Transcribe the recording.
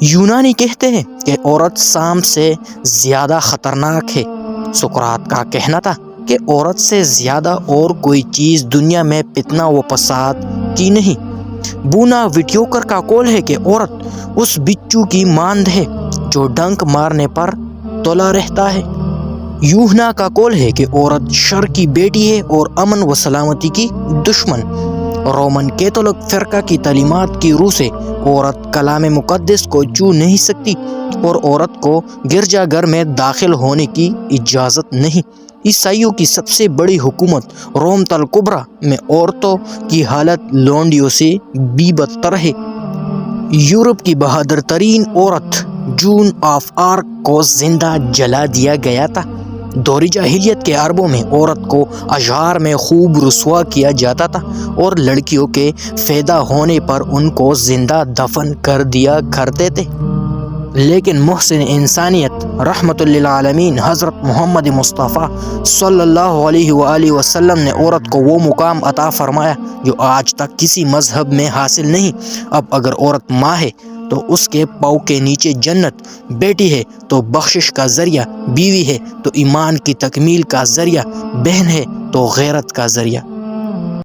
یونانی کہتے ہیں کہ عورت سانپ سے زیادہ خطرناک ہے۔ سقراط کا کہنا تھا کہ عورت سے زیادہ اور کوئی چیز دنیا میں فتنہ و فساد کی نہیں۔ بونا وٹیوکر کا قول ہے کہ عورت اس بچو کی مانند ہے جو ڈنک مارنے پر تولا رہتا ہے۔ یوحنا کا قول ہے کہ عورت شر کی بیٹی ہے اور امن و سلامتی کی دشمن۔ رومن کیتھولک فرقہ کی تعلیمات کی روح سے عورت کلام مقدس کو چھو نہیں سکتی اور عورت کو گرجا گھر میں داخل ہونے کی اجازت نہیں۔ عیسائیوں کی سب سے بڑی حکومت روم الکبریٰ میں عورتوں کی حالت لونڈیوں سے بھی بدتر ہے۔ یورپ کی بہادر ترین عورت جون آف آرک کو زندہ جلا دیا گیا تھا۔ دور جاہلیت کے عربوں میں عورت کو اشعار میں خوب رسوا کیا جاتا تھا اور لڑکیوں کے پیدا ہونے پر ان کو زندہ دفن کر دیا کرتے تھے۔ لیکن محسن انسانیت رحمت للعالمین حضرت محمد مصطفیٰ صلی اللہ علیہ وآلہ وسلم نے عورت کو وہ مقام عطا فرمایا جو آج تک کسی مذہب میں حاصل نہیں۔ اب اگر عورت ماں ہے تو اس کے پاؤں کے نیچے جنت، بیٹی ہے تو بخشش کا ذریعہ، بیوی ہے تو ایمان کی تکمیل کا ذریعہ، بہن ہے تو غیرت کا ذریعہ۔